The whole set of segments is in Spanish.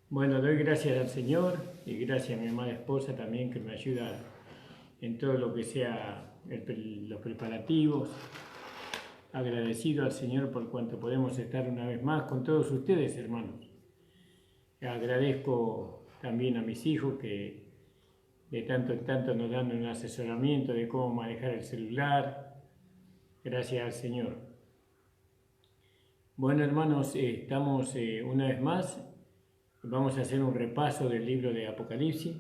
Bueno, doy gracias al Señor y gracias a mi amada esposa también que me ayuda en todo lo que sea los preparativos. Agradecido al Señor por cuanto podemos estar una vez más con todos ustedes, hermanos. Agradezco también a mis hijos que de tanto en tanto nos dan un asesoramiento de cómo manejar el celular. Gracias al Señor. Bueno, hermanos, estamos una vez más. Vamos a hacer un repaso del libro de Apocalipsis,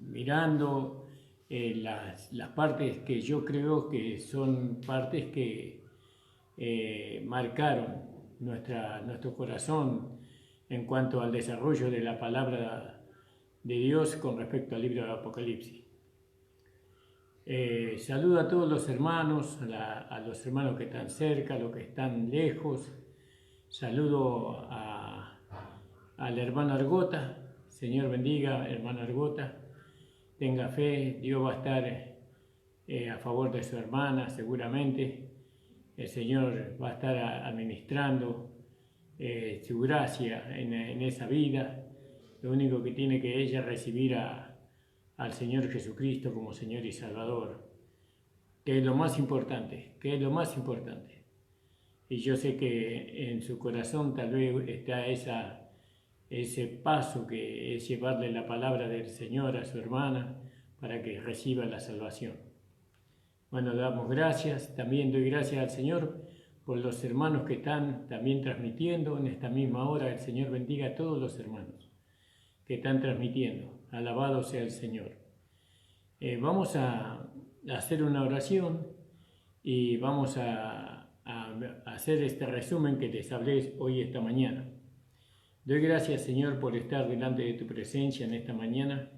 mirando las partes que yo creo que son partes que marcaron nuestro corazón en cuanto al desarrollo de la palabra de Dios con respecto al libro de Apocalipsis. Saludo a todos los hermanos, a los hermanos que están cerca, a los que están lejos. Saludo a la hermana Argota. Señor bendiga, hermana Argota. Tenga fe, Dios va a estar a favor de su hermana, seguramente. El Señor va a estar administrando su gracia en esa vida. Lo único que tiene que ella recibir al Señor Jesucristo como Señor y Salvador, que es lo más importante, Y yo sé que en su corazón tal vez está ese paso que es llevarle la palabra del Señor a su hermana para que reciba la salvación. Bueno, damos gracias, también doy gracias al Señor por los hermanos que están también transmitiendo en esta misma hora. El Señor bendiga a todos los hermanos que están transmitiendo. Alabado sea el Señor. Vamos a hacer una oración y vamos a hacer este resumen que les hablé hoy esta mañana. Doy gracias, Señor, por estar delante de tu presencia en esta mañana,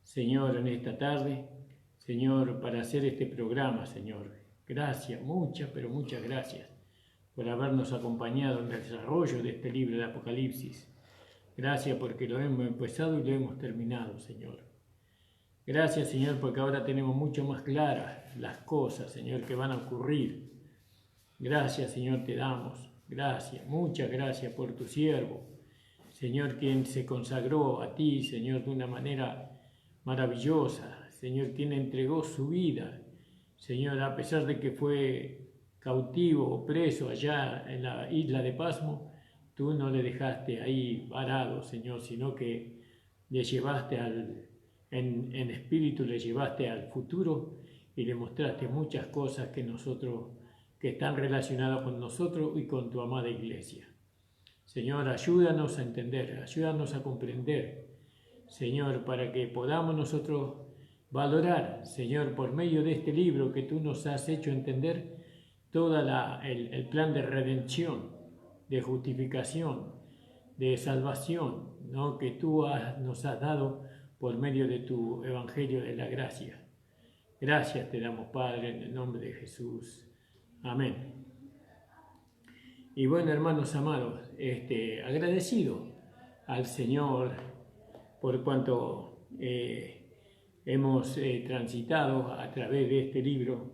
Señor, en esta tarde, Señor, para hacer este programa, Señor. Gracias, muchas, pero muchas gracias por habernos acompañado en el desarrollo de este libro de Apocalipsis. Gracias porque lo hemos empezado y lo hemos terminado, Señor. Gracias, Señor, porque ahora tenemos mucho más claras las cosas, Señor, que van a ocurrir. Gracias, Señor, te damos. Gracias, muchas gracias por tu siervo, Señor, quien se consagró a ti, Señor, de una manera maravillosa. Señor, quien entregó su vida, Señor, a pesar de que fue cautivo o preso allá en la isla de Pasmo, tú no le dejaste ahí varado, Señor, sino que le llevaste en espíritu, le llevaste al futuro y le mostraste muchas cosas que están relacionadas con nosotros y con tu amada iglesia. Señor, ayúdanos a entender, ayúdanos a comprender, Señor, para que podamos nosotros valorar, Señor, por medio de este libro que tú nos has hecho entender, todo el plan de redención, de justificación, de salvación, ¿no?, que tú nos has dado por medio de tu Evangelio de la gracia. Gracias te damos, Padre, en el nombre de Jesús. Amén. Y bueno, hermanos amados, agradecido al Señor por cuanto hemos transitado a través de este libro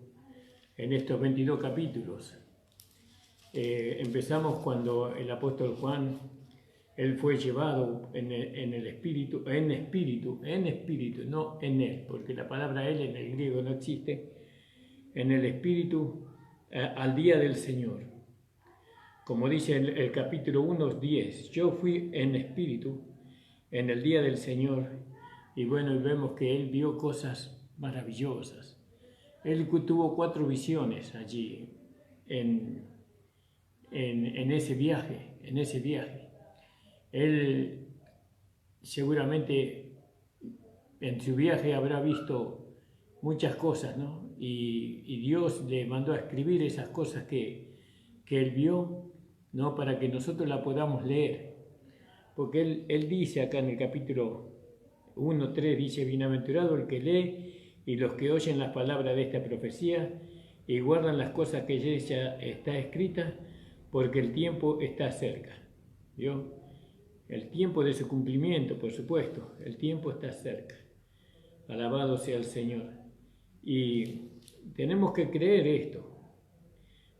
en estos 22 capítulos. Empezamos cuando el apóstol Juan, él fue llevado en espíritu, no en él, porque la palabra él en el griego no existe, en el espíritu al día del Señor. Como dice el capítulo 1:10, yo fui en espíritu en el día del Señor, y bueno, y vemos que él vio cosas maravillosas. Él tuvo 4 visiones allí en ese viaje, Él seguramente en su viaje habrá visto muchas cosas, ¿no? Y Dios le mandó a escribir esas cosas que él vio, ¿no?, para que nosotros la podamos leer. Porque él dice acá en el capítulo 1:3, dice, bienaventurado el que lee y los que oyen las palabras de esta profecía y guardan las cosas que ya está escrita, porque el tiempo está cerca. ¿Vio? El tiempo de su cumplimiento, por supuesto, el tiempo está cerca. Alabado sea el Señor. Y tenemos que creer esto,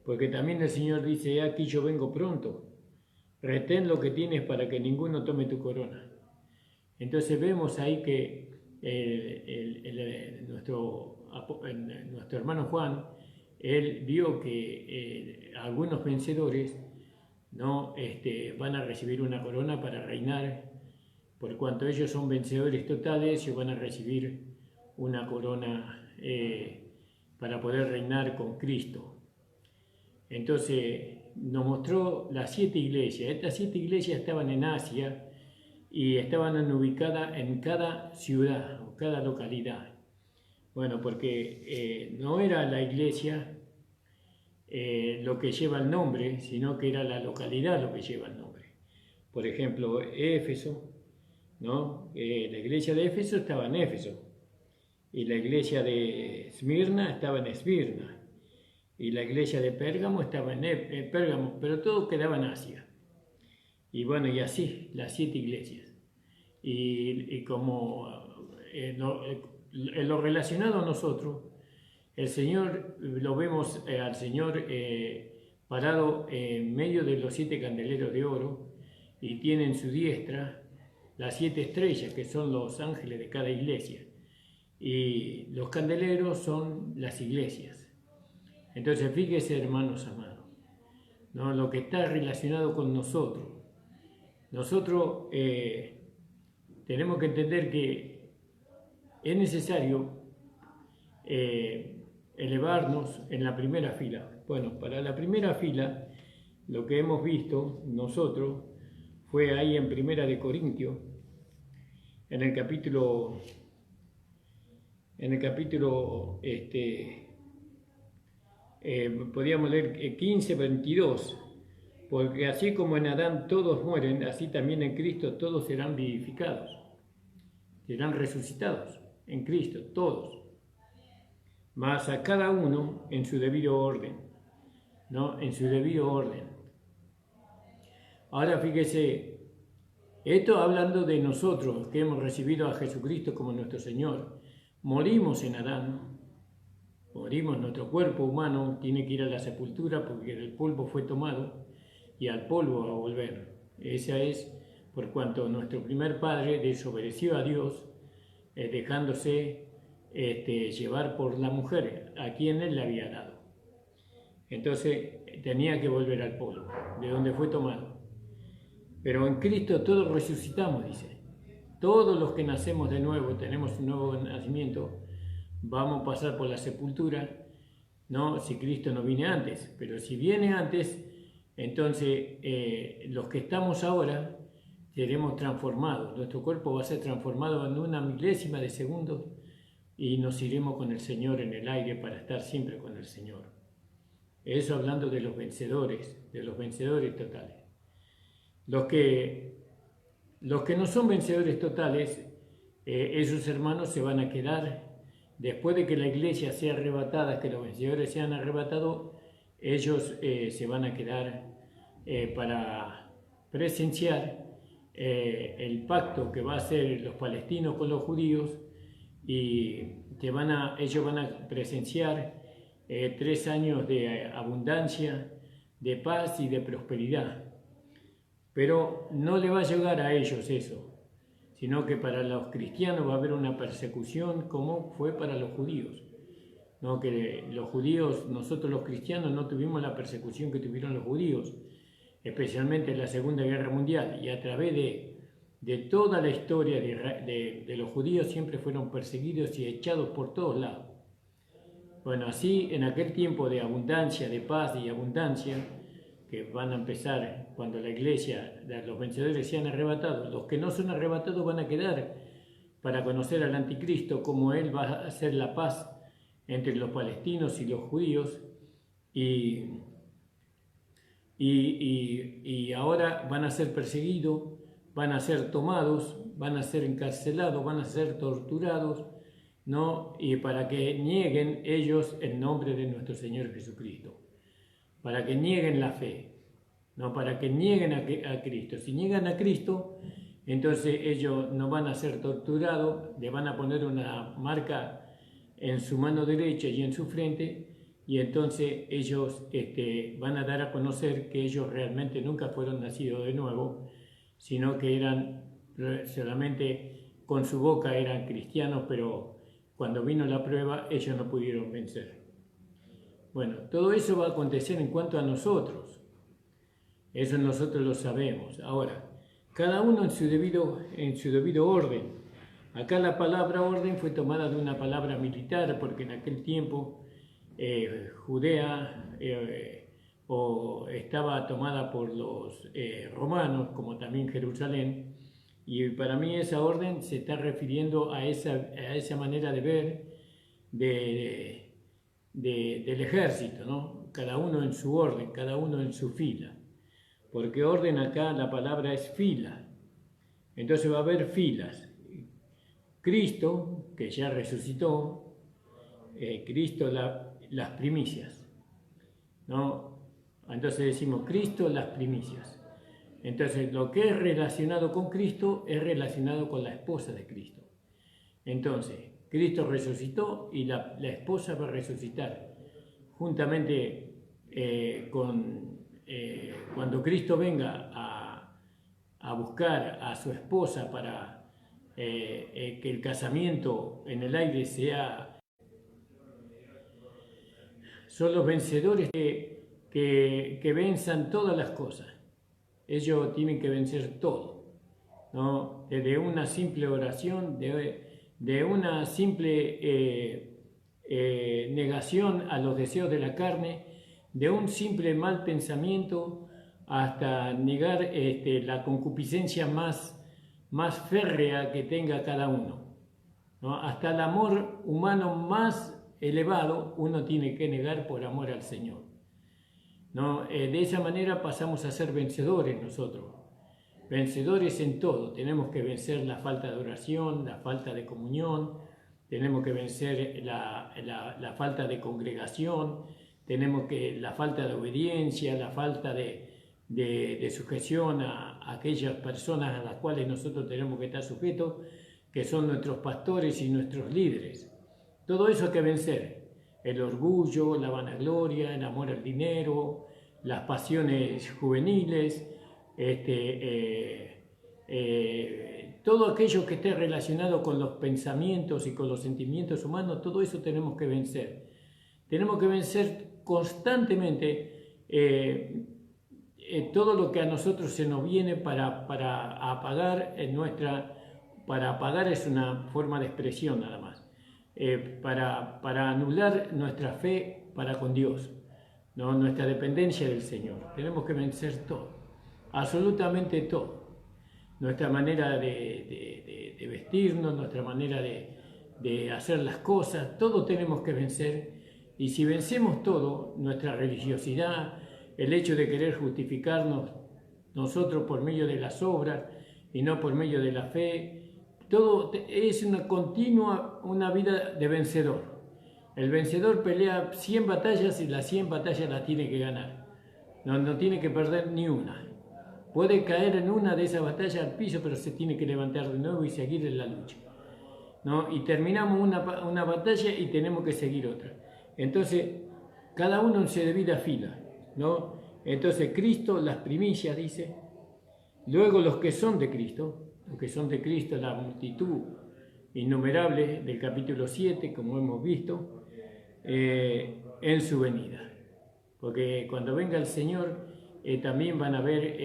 porque también el Señor dice: "He aquí yo vengo pronto, retén lo que tienes para que ninguno tome tu corona". Entonces vemos ahí que nuestro hermano Juan, él vio que algunos vencedores, ¿no? Van a recibir una corona para reinar. Por cuanto ellos son vencedores totales, ellos van a recibir una corona para poder reinar con Cristo. Entonces nos mostró las 7 iglesias. Estas 7 iglesias estaban en Asia y estaban ubicadas en cada ciudad o cada localidad. Bueno, porque no era la iglesia lo que lleva el nombre, sino que era la localidad lo que lleva el nombre. Por ejemplo, Éfeso, ¿no? La iglesia de Éfeso estaba en Éfeso, y la iglesia de Esmirna estaba en Esmirna, y la iglesia de Pérgamo estaba en Pérgamo, pero todo quedaba en Asia. Y bueno, y así, las 7 iglesias. Y como en lo relacionado a nosotros, el Señor, lo vemos al Señor parado en medio de los 7 candeleros de oro, y tiene en su diestra las 7 estrellas, que son los ángeles de cada iglesia. Y los candeleros son las iglesias. Entonces, fíjese, hermanos amados, ¿no? Lo que está relacionado con nosotros. Nosotros tenemos que entender que es necesario elevarnos en la primera fila. Bueno, para la primera fila, lo que hemos visto nosotros fue ahí en Primera de Corintios, en el capítulo podríamos leer 15, 22, porque así como en Adán todos mueren, así también en Cristo todos serán vivificados, serán resucitados en Cristo, todos, mas a cada uno en su debido orden, ¿no? En su debido orden. Ahora fíjese, esto hablando de nosotros que hemos recibido a Jesucristo como nuestro Señor. Morimos en Adán, morimos, nuestro cuerpo humano tiene que ir a la sepultura porque el polvo fue tomado, y al polvo a volver. Esa es por cuanto nuestro primer padre desobedeció a Dios, dejándose llevar por la mujer a quien él le había dado. Entonces tenía que volver al polvo, de donde fue tomado. Pero en Cristo todos resucitamos, dice. Todos los que nacemos de nuevo, tenemos un nuevo nacimiento, vamos a pasar por la sepultura, ¿no? Si Cristo no viene antes. Pero si viene antes, entonces los que estamos ahora seremos transformados. Nuestro cuerpo va a ser transformado en una milésima de segundo y nos iremos con el Señor en el aire para estar siempre con el Señor. Eso hablando de los vencedores totales. Los que no son vencedores totales, esos hermanos se van a quedar, después de que la iglesia sea arrebatada, que los vencedores sean arrebatados, ellos se van a quedar para presenciar el pacto que va a hacer los palestinos con los judíos, y ellos van a presenciar 3 años de abundancia, de paz y de prosperidad. Pero no le va a llegar a ellos eso, sino que para los cristianos va a haber una persecución como fue para los judíos. No, que los judíos, nosotros los cristianos no tuvimos la persecución que tuvieron los judíos, especialmente en la Segunda Guerra Mundial, y a través de toda la historia de los judíos siempre fueron perseguidos y echados por todos lados. Bueno, así en aquel tiempo de abundancia, de paz y abundancia, que van a empezar cuando la iglesia, los vencedores sean arrebatados, los que no son arrebatados van a quedar para conocer al anticristo, como él va a hacer la paz entre los palestinos y los judíos, y ahora van a ser perseguidos, van a ser tomados, van a ser encarcelados, van a ser torturados, ¿no? Y para que nieguen ellos el nombre de nuestro Señor Jesucristo, para que nieguen la fe, no para que nieguen a Cristo. Si niegan a Cristo, entonces ellos no van a ser torturados, le van a poner una marca en su mano derecha y en su frente, y entonces ellos van a dar a conocer que ellos realmente nunca fueron nacidos de nuevo, sino que eran solamente con su boca eran cristianos, pero cuando vino la prueba ellos no pudieron vencer. Bueno, todo eso va a acontecer en cuanto a nosotros. Eso nosotros lo sabemos. Ahora, cada uno en su debido orden. Acá la palabra orden fue tomada de una palabra militar, porque en aquel tiempo Judea estaba tomada por los romanos, como también Jerusalén, y para mí esa orden se está refiriendo a esa manera de ver del ejército, ¿no? Cada uno en su orden, cada uno en su fila, porque orden acá la palabra es fila, entonces va a haber filas. Cristo, que ya resucitó, Cristo las primicias, ¿no? Entonces decimos Cristo las primicias. Entonces lo que es relacionado con Cristo es relacionado con la esposa de Cristo. Entonces Cristo resucitó y la esposa va a resucitar juntamente cuando Cristo venga a buscar a su esposa para que el casamiento en el aire son los vencedores que venzan todas las cosas. Ellos tienen que vencer todo, ¿no? Desde una simple oración, de una simple negación a los deseos de la carne, de un simple mal pensamiento, hasta negar la concupiscencia más férrea que tenga cada uno, ¿no? Hasta el amor humano más elevado uno tiene que negar por amor al Señor, ¿no? De esa manera pasamos a ser vencedores nosotros, vencedores en todo. Tenemos que vencer la falta de oración, la falta de comunión, tenemos que vencer la falta de congregación, la falta de obediencia, la falta de sujeción a aquellas personas a las cuales nosotros tenemos que estar sujetos, que son nuestros pastores y nuestros líderes. Todo eso hay que vencer: el orgullo, la vanagloria, el amor al dinero, las pasiones juveniles, todo aquello que esté relacionado con los pensamientos y con los sentimientos humanos. Todo eso tenemos que vencer. Tenemos que vencer constantemente todo lo que a nosotros se nos viene para apagar para apagar es una forma de expresión nada más, para anular nuestra fe para con Dios, ¿no? Nuestra dependencia del Señor. Tenemos que vencer todo, absolutamente todo. Nuestra manera de vestirnos, nuestra manera de hacer las cosas, todo tenemos que vencer. Y si vencemos todo, nuestra religiosidad, el hecho de querer justificarnos nosotros por medio de las obras y no por medio de la fe, todo es una vida de vencedor. El vencedor pelea 100 batallas y las 100 batallas las tiene que ganar. No tiene que perder ni una. Puede caer en una de esas batallas al piso, pero se tiene que levantar de nuevo y seguir en la lucha, ¿no? Y terminamos una batalla y tenemos que seguir otra. Entonces, cada uno en su debida fila, ¿no? Entonces, Cristo, las primicias, dice. Luego los que son de Cristo, la multitud innumerable del capítulo 7, como hemos visto, en su venida. Porque cuando venga el Señor, también van a haber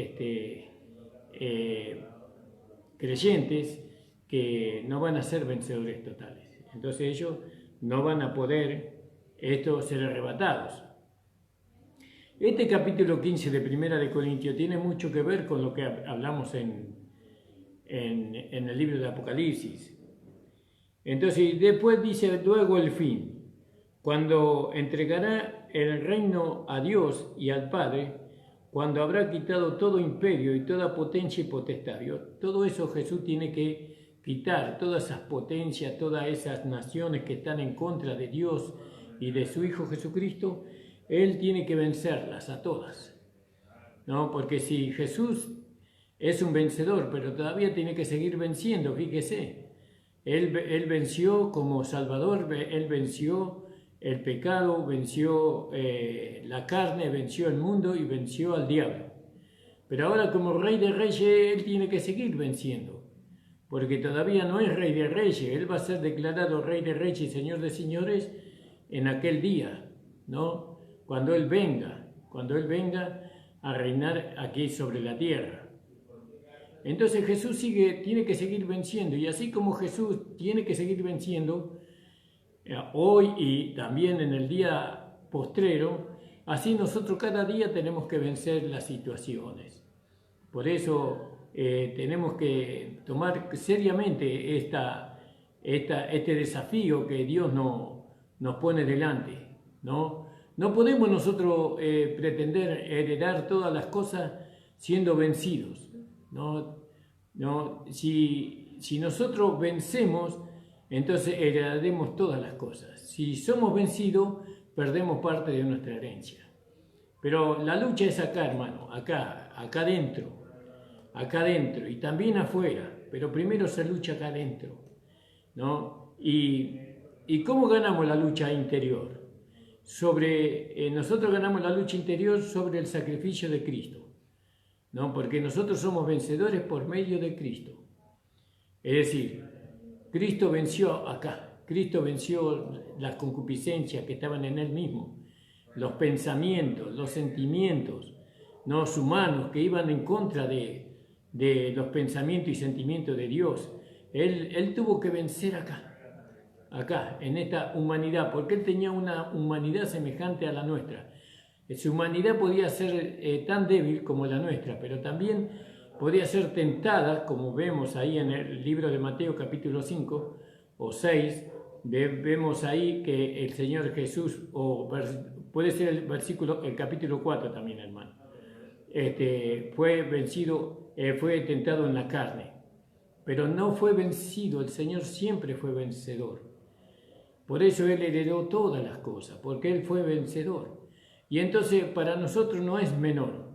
creyentes que no van a ser vencedores totales. Entonces ellos no van a poder ser arrebatados. Este capítulo 15 de Primera de Corintios tiene mucho que ver con lo que hablamos en el libro de Apocalipsis. Entonces después dice: luego el fin, cuando entregará el reino a Dios y al Padre, cuando habrá quitado todo imperio y toda potencia y potestad. Todo eso Jesús tiene que quitar, todas esas potencias, todas esas naciones que están en contra de Dios y de su Hijo Jesucristo. Él tiene que vencerlas a todas, ¿no? Porque si Jesús es un vencedor, pero todavía tiene que seguir venciendo, fíjese. Él venció como Salvador, Él venció el pecado, venció la carne, venció el mundo y venció al diablo. Pero ahora como Rey de Reyes, Él tiene que seguir venciendo, porque todavía no es Rey de Reyes. Él va a ser declarado Rey de Reyes y Señor de Señores en aquel día, ¿no? Cuando Él venga a reinar aquí sobre la tierra. Entonces Jesús tiene que seguir venciendo, y así como Jesús tiene que seguir venciendo hoy y también en el día postrero, así nosotros cada día tenemos que vencer las situaciones. Por eso tenemos que tomar seriamente este desafío que Dios nos pone delante, ¿no? No podemos nosotros pretender heredar todas las cosas siendo vencidos, ¿no? Si nosotros vencemos, entonces heredaremos todas las cosas. Si somos vencidos, perdemos parte de nuestra herencia. Pero la lucha es acá, hermano, acá adentro, y también afuera, pero primero se lucha acá adentro, ¿no? ¿Y cómo ganamos la lucha interior? Nosotros ganamos la lucha interior sobre el sacrificio de Cristo, ¿no? Porque nosotros somos vencedores por medio de Cristo. Es decir, Cristo venció acá, Cristo venció las concupiscencias que estaban en Él mismo, los pensamientos, los sentimientos, ¿no?, humanos que iban en contra de los pensamientos y sentimientos de Dios. Él tuvo que vencer acá, en esta humanidad, porque Él tenía una humanidad semejante a la nuestra. Su humanidad podía ser tan débil como la nuestra, pero también podía ser tentada, como vemos ahí en el libro de Mateo capítulo 5 o 6, vemos ahí que el Señor Jesús, puede ser el capítulo 4 también, hermano, fue tentado en la carne, pero no fue vencido. El Señor siempre fue vencedor. Por eso Él heredó todas las cosas, porque Él fue vencedor. Y entonces para nosotros no es menor,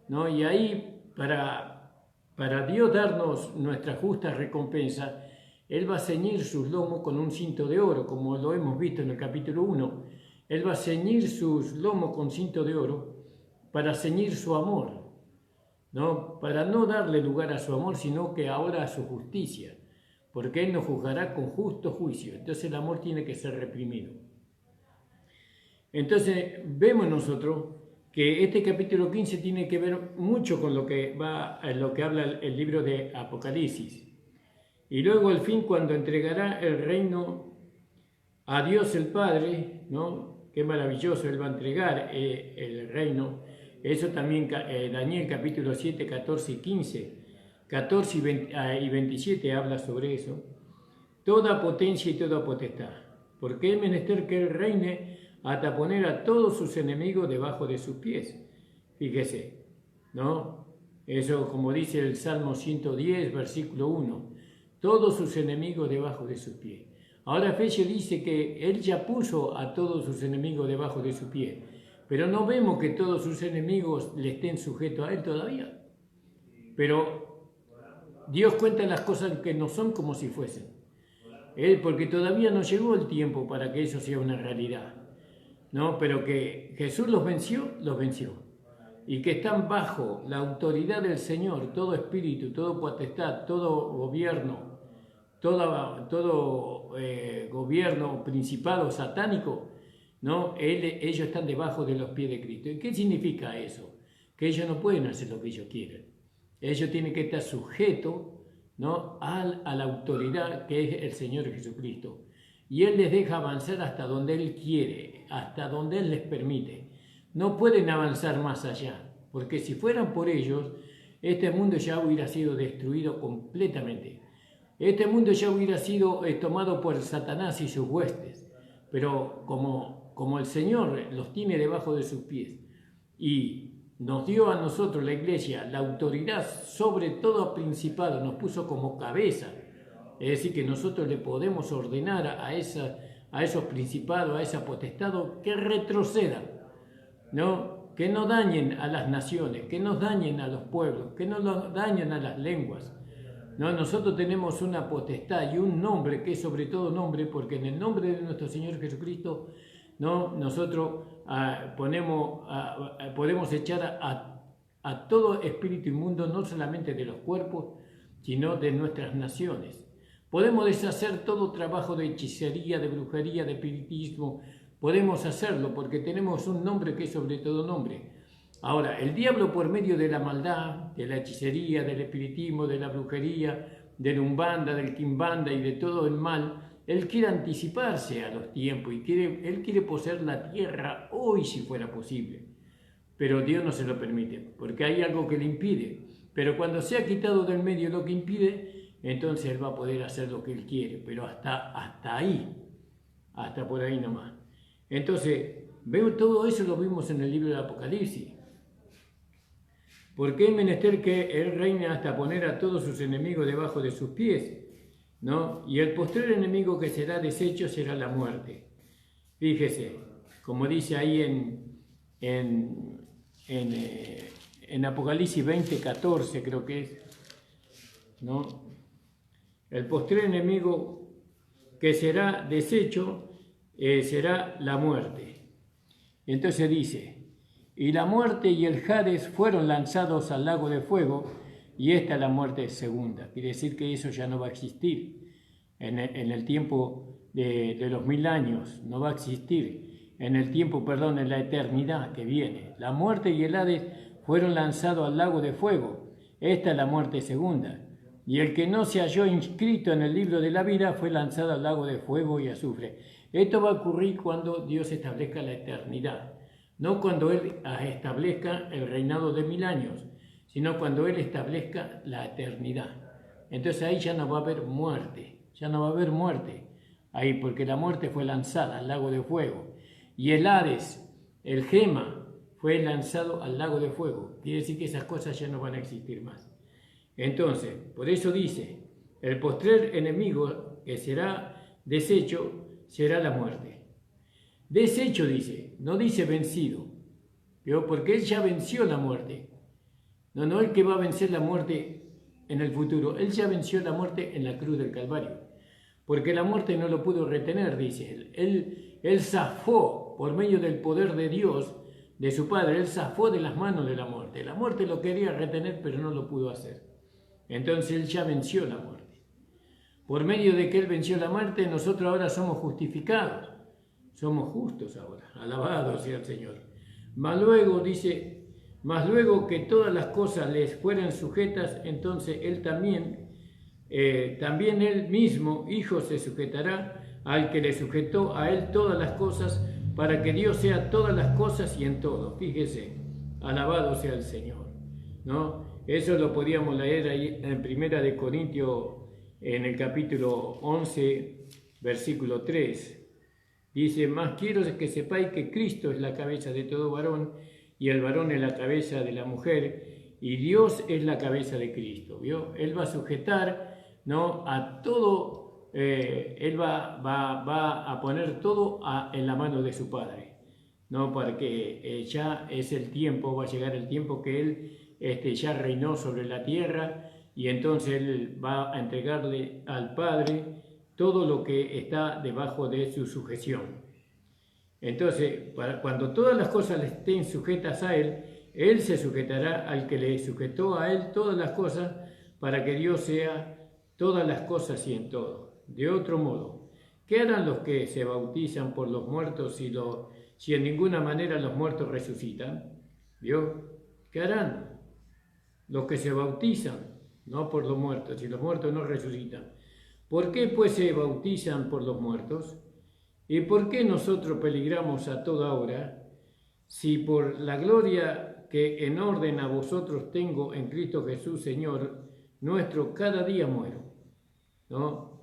¿no? Y ahí para Dios darnos nuestra justa recompensa, Él va a ceñir sus lomos con un cinto de oro, como lo hemos visto en el capítulo 1. Él va a ceñir sus lomos con cinto de oro para ceñir su amor, ¿no? Para no darle lugar a su amor, sino que ahora a su justicia, porque Él nos juzgará con justo juicio. Entonces el amor tiene que ser reprimido. Entonces vemos nosotros que este capítulo 15 tiene que ver mucho con lo que habla el libro de Apocalipsis. Y luego al fin, cuando entregará el reino a Dios el Padre, ¿no? Qué maravilloso, Él va a entregar el reino. Eso también Daniel capítulo 7, 14 y 15, 14 y 27 habla sobre eso. Toda potencia y toda potestad, porque es menester que Él reine hasta poner a todos sus enemigos debajo de sus pies. Fíjese, ¿no? Eso como dice el Salmo 110, versículo 1. Todos sus enemigos debajo de sus pies. Ahora Efesios dice que Él ya puso a todos sus enemigos debajo de sus pies, pero no vemos que todos sus enemigos le estén sujetos a Él todavía. Pero Dios cuenta las cosas que no son como si fuesen. Porque todavía no llegó el tiempo para que eso sea una realidad, ¿no? Pero que Jesús los venció. Y que están bajo la autoridad del Señor, todo espíritu, todo potestad, todo gobierno, todo gobierno, principado satánico, ¿no? Ellos están debajo de los pies de Cristo. ¿Y qué significa eso? Que ellos no pueden hacer lo que ellos quieren. Ellos tienen que estar sujetos, ¿no?, a la autoridad que es el Señor Jesucristo. Y Él les deja avanzar hasta donde Él quiere, hasta donde Él les permite. No pueden avanzar más allá, porque si fueran por ellos, este mundo ya hubiera sido destruido completamente. Este mundo ya hubiera sido tomado por Satanás y sus huestes. Pero como el Señor los tiene debajo de sus pies y nos dio a nosotros, la Iglesia, la autoridad sobre todo principado, nos puso como cabeza. Es decir, que nosotros le podemos ordenar a esos principados, a esa potestad, que retrocedan, ¿no? Que no dañen a las naciones, que no dañen a los pueblos, que no dañen a las lenguas. ¿No? Nosotros tenemos una potestad y un nombre que es sobre todo nombre, porque en el nombre de nuestro Señor Jesucristo ¿no? Nosotros podemos echar a todo espíritu inmundo, no solamente de los cuerpos, sino de nuestras naciones. Podemos deshacer todo trabajo de hechicería, de brujería, de espiritismo. Podemos hacerlo porque tenemos un nombre que es sobre todo nombre. Ahora, el diablo, por medio de la maldad, de la hechicería, del espiritismo, de la brujería, del umbanda, del quimbanda y de todo el mal, él quiere anticiparse a los tiempos y él quiere poseer la tierra hoy si fuera posible. Pero Dios no se lo permite, porque hay algo que le impide. Pero cuando se ha quitado del medio lo que impide, entonces él va a poder hacer lo que él quiere, pero hasta ahí, hasta por ahí nomás. Entonces, todo eso lo vimos en el libro del Apocalipsis. Porque es menester que él reine hasta poner a todos sus enemigos debajo de sus pies, ¿no? Y el postrer enemigo que será deshecho será la muerte. Fíjese, como dice ahí en Apocalipsis 20:14, creo que es, ¿no? El postrer enemigo que será deshecho será la muerte. Entonces dice, y la muerte y el Hades fueron lanzados al lago de fuego, y esta es la muerte segunda. Quiere decir que eso ya no va a existir en el tiempo de los 1000 años, no va a existir en el tiempo, en la eternidad que viene. La muerte y el Hades fueron lanzados al lago de fuego, esta es la muerte segunda. Y el que no se halló inscrito en el libro de la vida fue lanzado al lago de fuego y azufre. Esto va a ocurrir cuando Dios establezca la eternidad. No cuando Él establezca el reinado de 1000 años, sino cuando Él establezca la eternidad. Entonces ahí ya no va a haber muerte, ahí, porque la muerte fue lanzada al lago de fuego. Y el Hades, el Gema, fue lanzado al lago de fuego. Quiere decir que esas cosas ya no van a existir más. Entonces, por eso dice, el postrer enemigo que será deshecho será la muerte. Deshecho dice, no dice vencido, porque él ya venció la muerte. No el que va a vencer la muerte en el futuro, él ya venció la muerte en la cruz del Calvario, porque la muerte no lo pudo retener, dice él. Él zafó por medio del poder de Dios, de su Padre, él zafó de las manos de la muerte. La muerte lo quería retener, pero no lo pudo hacer. Entonces él ya venció la muerte. Por medio de que él venció la muerte, nosotros ahora somos justificados. Somos justos ahora, alabado sea el Señor. Mas luego dice, que todas las cosas les fueran sujetas, entonces él también él mismo, Hijo, se sujetará al que le sujetó a él todas las cosas, para que Dios sea todas las cosas y en todo. Fíjese, alabado sea el Señor, ¿no? Eso lo podíamos leer ahí en 1 Corintios, en el capítulo 11, versículo 3. Dice, más quiero que sepáis que Cristo es la cabeza de todo varón, y el varón es la cabeza de la mujer, y Dios es la cabeza de Cristo. ¿Vio? Él va a sujetar, ¿no?, a todo, él va a poner todo en la mano de su Padre, ¿no? Para que ya es el tiempo, va a llegar el tiempo que Él ya reinó sobre la tierra, y entonces Él va a entregarle al Padre todo lo que está debajo de su sujeción. Entonces, cuando todas las cosas le estén sujetas a Él, Él se sujetará al que le sujetó a Él todas las cosas, para que Dios sea todas las cosas y en todo. De otro modo, ¿qué harán los que se bautizan por los muertos si en ninguna manera los muertos resucitan? ¿Vio? ¿Qué harán los que se bautizan, no por los muertos, si los muertos no resucitan? ¿Por qué pues se bautizan por los muertos? ¿Y por qué nosotros peligramos a toda hora, si por la gloria que en orden a vosotros tengo en Cristo Jesús, Señor nuestro, cada día muero? ¿No?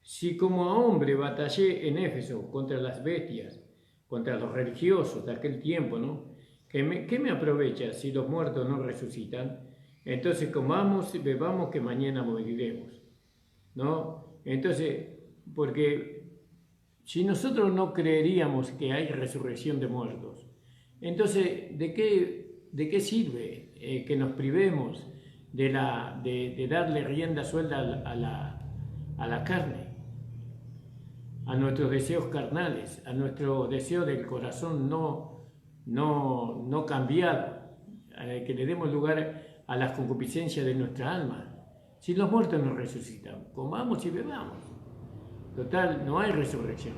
Si como a hombre batallé en Éfeso contra las bestias, contra los religiosos de aquel tiempo, ¿no? ¿Qué me aprovecha si los muertos no resucitan? Entonces comamos y bebamos, que mañana moriremos, ¿no? Entonces, porque si nosotros no creeríamos que hay resurrección de muertos, entonces, ¿de qué sirve que nos privemos de darle rienda suelta a la carne? a nuestros deseos carnales, a nuestro deseo del corazón no cambiado, que le demos lugar a las concupiscencias de nuestra alma. Si los muertos no resucitan, comamos y bebamos. Total, no hay resurrección.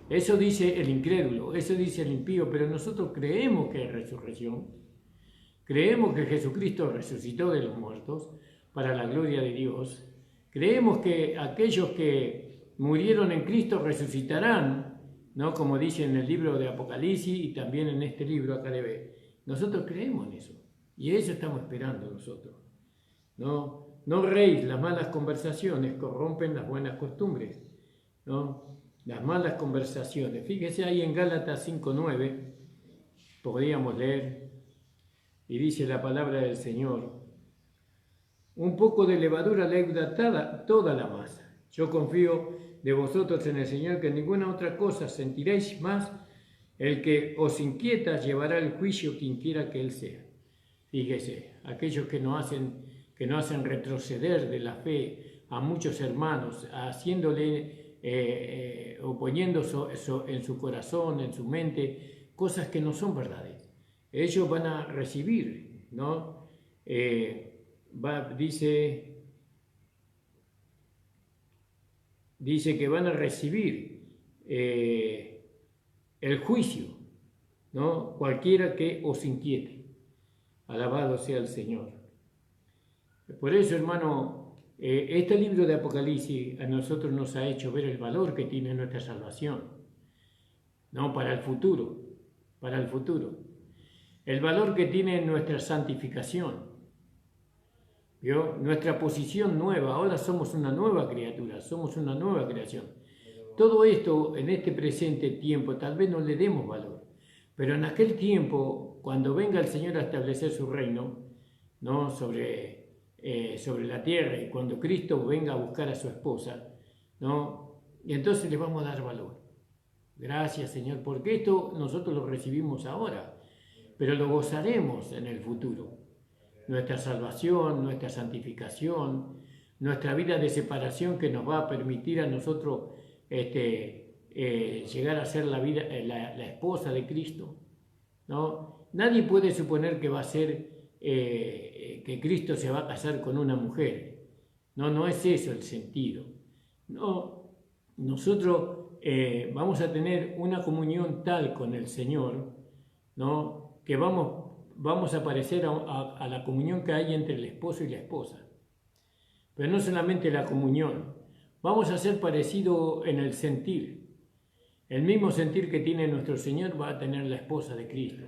Eso dice el incrédulo, eso dice el impío, pero nosotros creemos que hay resurrección. Creemos que Jesucristo resucitó de los muertos para la gloria de Dios. Creemos que aquellos que murieron en Cristo resucitarán, ¿no? Como dice en el libro de Apocalipsis y también en este libro acá de B. Nosotros creemos en eso y eso estamos esperando nosotros. No reís, las malas conversaciones corrompen las buenas costumbres, ¿no? Las malas conversaciones. Fíjese ahí en Gálatas 5:9, podríamos leer, y dice la palabra del Señor: un poco de levadura leuda toda la masa. Yo confío de vosotros en el Señor, que en ninguna otra cosa sentiréis más. El que os inquieta llevará el juicio quien quiera que él sea. Fíjese, aquellos que no hacen retroceder de la fe a muchos hermanos, o poniendo en su corazón, en su mente, cosas que no son verdades. Ellos van a recibir, ¿no? Dice que van a recibir el juicio, ¿no? Cualquiera que os inquiete. Alabado sea el Señor. Por eso, hermano, este libro de Apocalipsis a nosotros nos ha hecho ver el valor que tiene nuestra salvación, ¿no? Para el futuro. El valor que tiene nuestra santificación. ¿Vio? Nuestra posición nueva, ahora somos una nueva criatura, somos una nueva creación. Todo esto en este presente tiempo tal vez no le demos valor, pero en aquel tiempo, cuando venga el Señor a establecer su reino, ¿no? sobre la tierra, y cuando Cristo venga a buscar a su esposa, ¿no? Y entonces le vamos a dar valor. Gracias, Señor, porque esto nosotros lo recibimos ahora, pero lo gozaremos en el futuro. Nuestra salvación, nuestra santificación, nuestra vida de separación que nos va a permitir a nosotros llegar a ser la esposa de Cristo, ¿no? Nadie puede suponer que va a ser que Cristo se va a casar con una mujer. No es eso el sentido. No, nosotros vamos a tener una comunión tal con el Señor, ¿no? Que vamos a parecer a la comunión que hay entre el esposo y la esposa. Pero no solamente la comunión, vamos a ser parecidos en el sentir. El mismo sentir que tiene nuestro Señor va a tener la esposa de Cristo.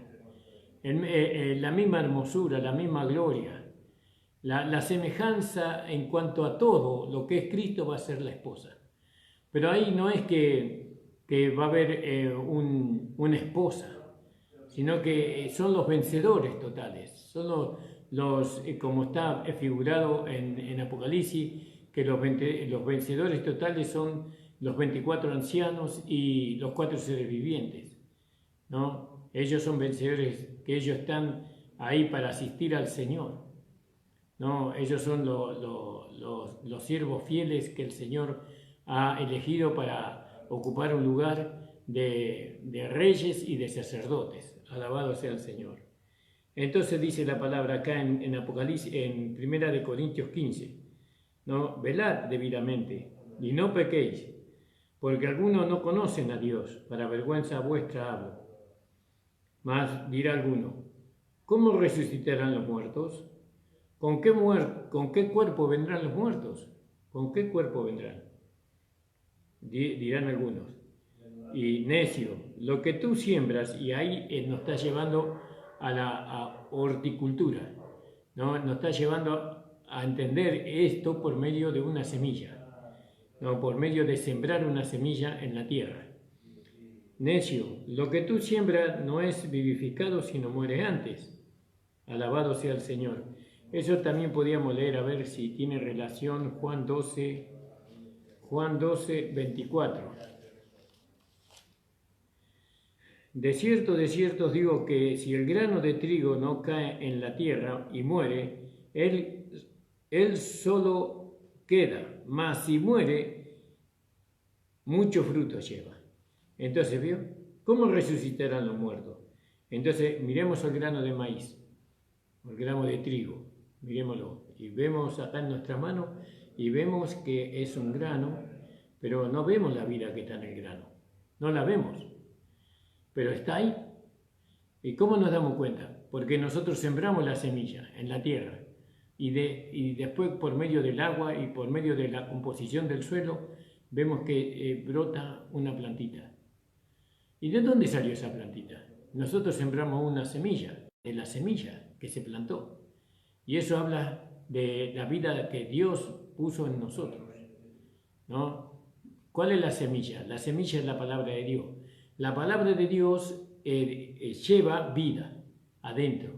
La misma hermosura, la misma gloria, la semejanza en cuanto a todo lo que es Cristo va a ser la esposa. Pero ahí no es que va a haber una esposa, sino que son los vencedores totales, son los como está figurado en Apocalipsis, que los vencedores totales son los 24 ancianos y los 4 seres vivientes, ¿no? Ellos son vencedores, que ellos están ahí para asistir al Señor, ¿no? Ellos son los siervos fieles que el Señor ha elegido para ocupar un lugar de reyes y de sacerdotes. Alabado sea el Señor. Entonces dice la palabra acá en Apocalipsis, en 1 Corintios 15, ¿no? Velad debidamente y no pequéis, porque algunos no conocen a Dios, para vergüenza vuestra hablo. Mas dirá alguno: ¿cómo resucitarán los muertos? ¿Con qué cuerpo vendrán los muertos? ¿Con qué cuerpo vendrán? Dirán algunos. Y necio, lo que tú siembras, y ahí nos está llevando a la horticultura, ¿no? Nos está llevando a entender esto por medio de una semilla, ¿no? Por medio de sembrar una semilla en la tierra. Necio, lo que tú siembras no es vivificado, sino muere antes. Alabado sea el Señor. Eso también podíamos leer, a ver si tiene relación, Juan 12, 24. De cierto os digo que si el grano de trigo no cae en la tierra y muere, él solo queda, mas si muere, mucho fruto lleva. Entonces, ¿vio? ¿Cómo resucitarán los muertos? Entonces, miremos el grano de maíz, el grano de trigo, miremoslo. Y vemos acá en nuestra mano y vemos que es un grano, pero no vemos la vida que está en el grano. No la vemos, pero está ahí. ¿Y cómo nos damos cuenta? Porque nosotros sembramos la semilla en la tierra y después por medio del agua y por medio de la composición del suelo vemos que brota una plantita. ¿Y de dónde salió esa plantita? Nosotros sembramos una semilla, de la semilla que se plantó. Y eso habla de la vida que Dios puso en nosotros, ¿no? ¿Cuál es la semilla? La semilla es la palabra de Dios. La palabra de Dios lleva vida adentro,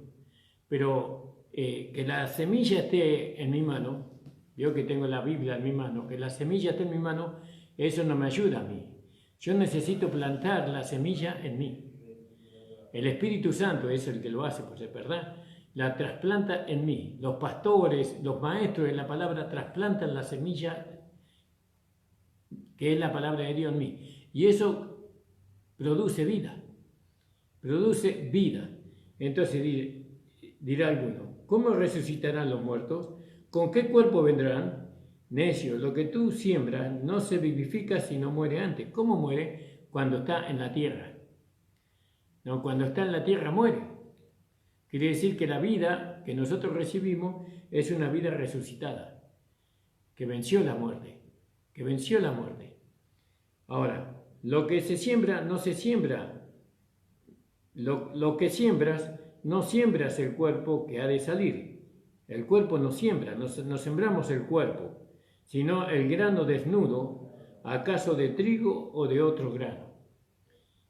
pero que la semilla esté en mi mano, yo que tengo la Biblia en mi mano, que la semilla esté en mi mano, eso no me ayuda a mí. Yo necesito plantar la semilla en mí. El Espíritu Santo es el que lo hace, pues es verdad, la trasplanta en mí. Los pastores, los maestros de la palabra trasplantan la semilla que es la palabra de Dios en mí. Y eso produce vida. Produce vida. Entonces dirá alguno, ¿cómo resucitarán los muertos? ¿Con qué cuerpo vendrán? Necio, lo que tú siembras no se vivifica si no muere antes. ¿Cómo muere? Cuando está en la tierra. No, cuando está en la tierra muere. Quiere decir que la vida que nosotros recibimos es una vida resucitada, que venció la muerte, que venció la muerte. Ahora, lo que se siembra no se siembra. Lo que siembras, no siembras el cuerpo que ha de salir. El cuerpo no siembra, no sembramos el cuerpo, sino el grano desnudo, acaso de trigo o de otro grano.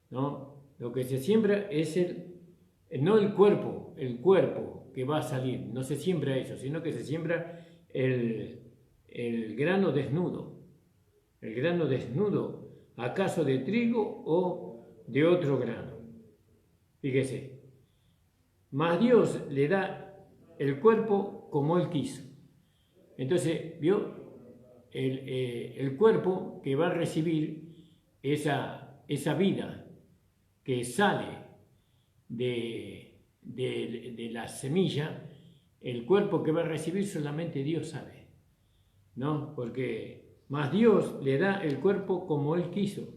¿No? Lo que se siembra es no el cuerpo que va a salir, no se siembra eso, sino que se siembra el grano desnudo. El grano desnudo, acaso de trigo o de otro grano. Fíjese, mas Dios le da el cuerpo como Él quiso. Entonces, ¿vio? El cuerpo que va a recibir esa vida que sale de la semilla, el cuerpo que va a recibir solamente Dios sabe, ¿no? Porque más Dios le da el cuerpo como Él quiso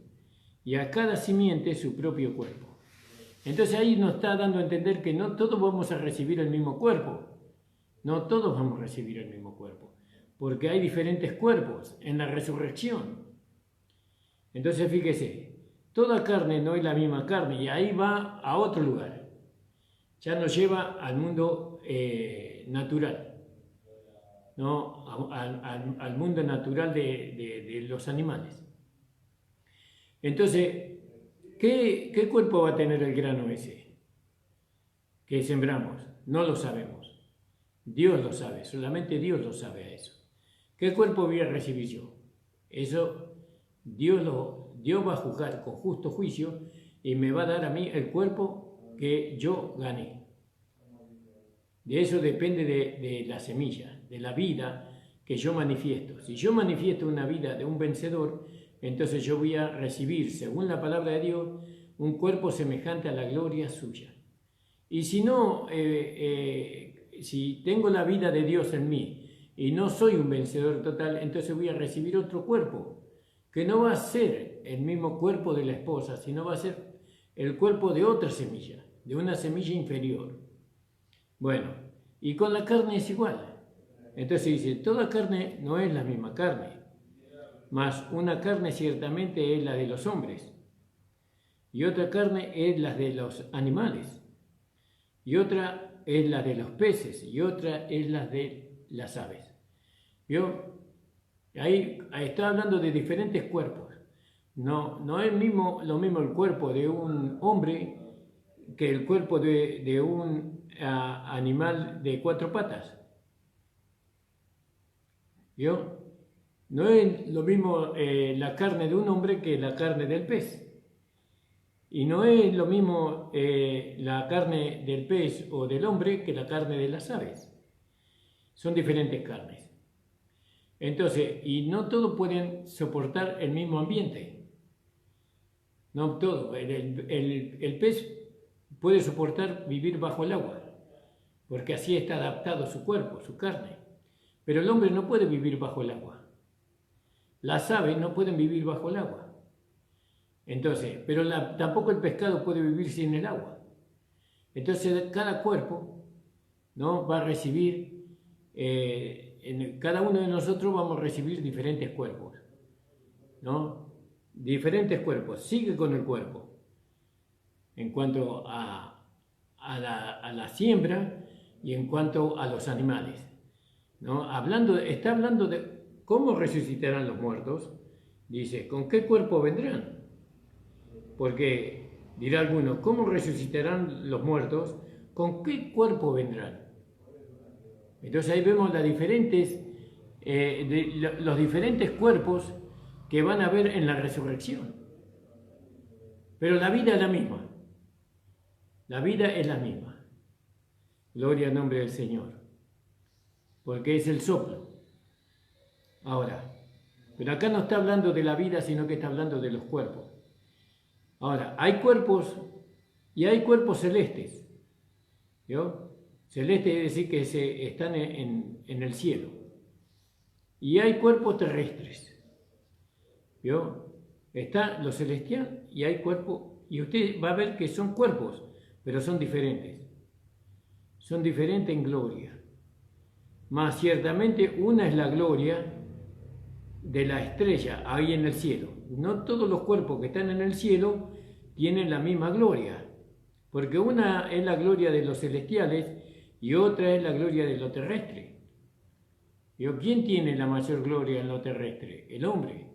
y a cada simiente su propio cuerpo. Entonces ahí nos está dando a entender que no todos vamos a recibir el mismo cuerpo, no todos vamos a recibir el mismo cuerpo, porque hay diferentes cuerpos en la resurrección. Entonces fíjese, toda carne no es la misma carne y ahí va a otro lugar. Ya nos lleva al mundo natural, ¿no? Al mundo natural de los animales. Entonces, ¿qué cuerpo va a tener el grano ese que sembramos? No lo sabemos. Dios lo sabe, solamente Dios lo sabe a eso. ¿Qué cuerpo voy a recibir yo? Eso Dios va a juzgar con justo juicio y me va a dar a mí el cuerpo que yo gané. De eso depende de la semilla, de la vida que yo manifiesto. Si yo manifiesto una vida de un vencedor, entonces yo voy a recibir, según la palabra de Dios, un cuerpo semejante a la gloria suya. Y si no, si tengo la vida de Dios en mí y no soy un vencedor total, entonces voy a recibir otro cuerpo, que no va a ser el mismo cuerpo de la esposa, sino va a ser el cuerpo de otra semilla, de una semilla inferior. Bueno, y con la carne es igual. Entonces dice, toda carne no es la misma carne, mas una carne ciertamente es la de los hombres, y otra carne es la de los animales, y otra es la de los peces, y otra es la de las aves. ¿Vio? Ahí está hablando de diferentes cuerpos. No es lo mismo el cuerpo de un hombre que el cuerpo de un animal de 4 patas. ¿Vio? No es lo mismo la carne de un hombre que la carne del pez. Y no es lo mismo la carne del pez o del hombre que la carne de las aves. Son diferentes carnes. Entonces, y no todos pueden soportar el mismo ambiente. No todo. El pez puede soportar vivir bajo el agua, porque así está adaptado su cuerpo, su carne. Pero el hombre no puede vivir bajo el agua. Las aves no pueden vivir bajo el agua. Entonces, pero tampoco el pescado puede vivir sin el agua. Entonces, cada cuerpo, ¿no?, va a recibir, cada uno de nosotros vamos a recibir diferentes cuerpos, ¿no? Diferentes cuerpos. Sigue con el cuerpo. En cuanto a la siembra y en cuanto a los animales, ¿no? Está hablando de cómo resucitarán los muertos. Dice, ¿con qué cuerpo vendrán? Porque dirá alguno, ¿cómo resucitarán los muertos? ¿Con qué cuerpo vendrán? Entonces ahí vemos los diferentes cuerpos que van a haber en la resurrección. Pero la vida es la misma. La vida es la misma. Gloria al nombre del Señor. Porque es el soplo. Ahora, pero acá no está hablando de la vida, sino que está hablando de los cuerpos. Ahora, hay cuerpos y hay cuerpos celestes. ¿Vio? Celeste es decir que están en el cielo. Y hay cuerpos terrestres. ¿Vio? Está lo celestial y hay cuerpos. Y usted va a ver que son cuerpos, pero son diferentes. Son diferentes en gloria. Mas ciertamente una es la gloria de la estrella ahí en el cielo. No todos los cuerpos que están en el cielo tienen la misma gloria, porque una es la gloria de los celestiales y otra es la gloria de lo terrestre. ¿Quién tiene la mayor gloria en lo terrestre? El hombre,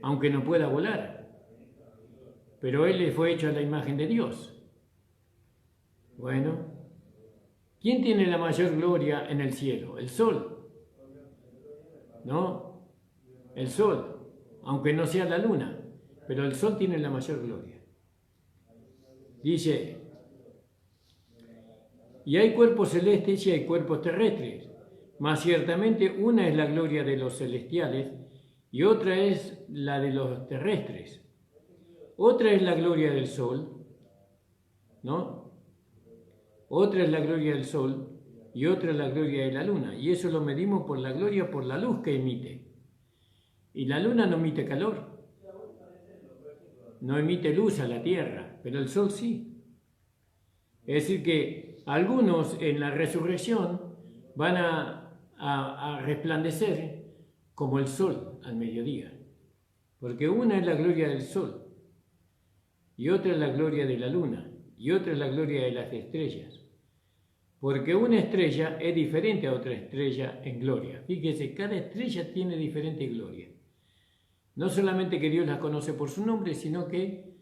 aunque no pueda volar, pero él le fue hecho a la imagen de Dios. Bueno, ¿quién tiene la mayor gloria en el cielo? El sol, ¿no? El sol, aunque no sea la luna, pero el sol tiene la mayor gloria. Dice, y hay cuerpos celestes y hay cuerpos terrestres, mas ciertamente una es la gloria de los celestiales y otra es la de los terrestres. Otra es la gloria del sol, ¿no? Otra es la gloria del sol y otra es la gloria de la luna. Y eso lo medimos por la gloria, por la luz que emite. Y la luna no emite calor, no emite luz a la tierra, pero el sol sí. Es decir que algunos en la resurrección van a resplandecer como el sol al mediodía, porque una es la gloria del sol y otra es la gloria de la luna y otra es la gloria de las estrellas, porque una estrella es diferente a otra estrella en gloria. Fíjese, cada estrella tiene diferente gloria. No solamente que Dios las conoce por su nombre, sino que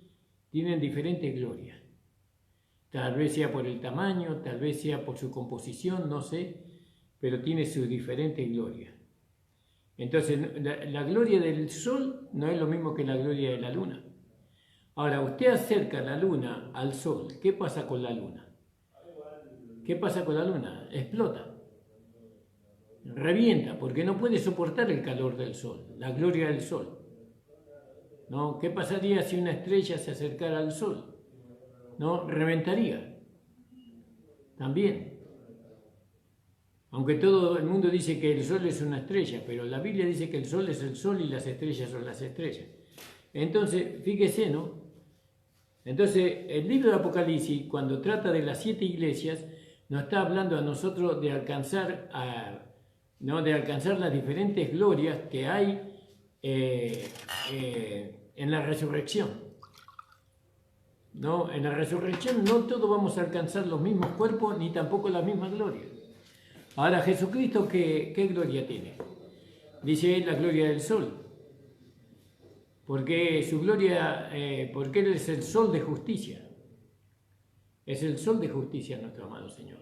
tienen diferentes glorias. Tal vez sea por el tamaño, tal vez sea por su composición, no sé, pero tiene su diferente gloria. Entonces, la gloria del sol no es lo mismo que la gloria de la luna. Ahora, usted acerca la luna al sol, ¿qué pasa con la luna? ¿Qué pasa con la luna? Explota. Revienta, porque no puede soportar el calor del sol, la gloria del sol. ¿No? ¿Qué pasaría si una estrella se acercara al sol? ¿No? Reventaría. También. Aunque todo el mundo dice que el sol es una estrella, pero la Biblia dice que el sol es el sol y las estrellas son las estrellas. Entonces, fíjese, ¿no? Entonces, el libro de Apocalipsis, cuando trata de las 7 iglesias, nos está hablando a nosotros de alcanzar, de alcanzar las diferentes glorias que hay en la resurrección. ¿No? En la resurrección no todos vamos a alcanzar los mismos cuerpos ni tampoco la misma gloria. Ahora, Jesucristo, ¿qué gloria tiene? Dice la gloria del sol. Porque su gloria, porque Él es el sol de justicia. Es el sol de justicia nuestro amado Señor.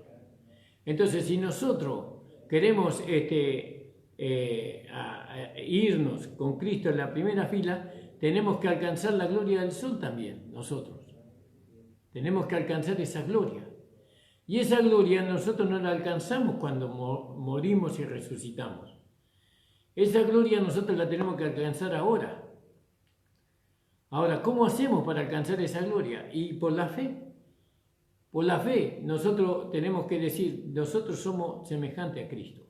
Entonces, si nosotros queremos irnos con Cristo en la primera fila, tenemos que alcanzar la gloria del sol también, nosotros. Tenemos que alcanzar esa gloria. Y esa gloria nosotros no la alcanzamos cuando morimos y resucitamos. Esa gloria nosotros la tenemos que alcanzar ahora. Ahora, ¿cómo hacemos para alcanzar esa gloria? Y por la fe. Por la fe, nosotros tenemos que decir, nosotros somos semejantes a Cristo.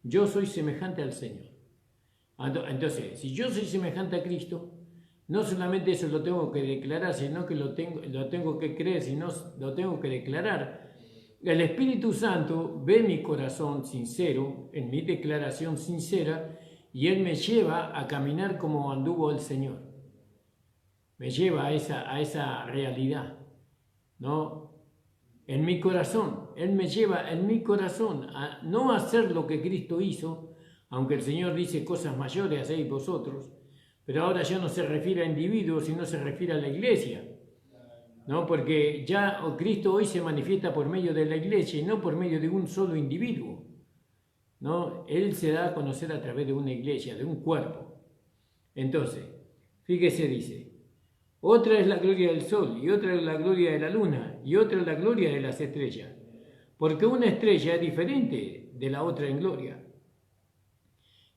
Yo soy semejante al Señor. Entonces, si yo soy semejante a Cristo, no solamente eso lo tengo que declarar, sino que lo tengo que creer, sino lo tengo que declarar. El Espíritu Santo ve mi corazón sincero, en mi declaración sincera, y Él me lleva a caminar como anduvo el Señor. Me lleva a esa realidad, ¿no? En mi corazón, Él me lleva en mi corazón a no hacer lo que Cristo hizo, aunque el Señor dice cosas mayores hacéis vosotros, pero ahora ya no se refiere a individuos, sino se refiere a la iglesia, ¿no? Porque ya Cristo hoy se manifiesta por medio de la iglesia y no por medio de un solo individuo, ¿no? Él se da a conocer a través de una iglesia, de un cuerpo. Entonces, fíjese, dice, otra es la gloria del sol, y otra es la gloria de la luna, y otra es la gloria de las estrellas, porque una estrella es diferente de la otra en gloria.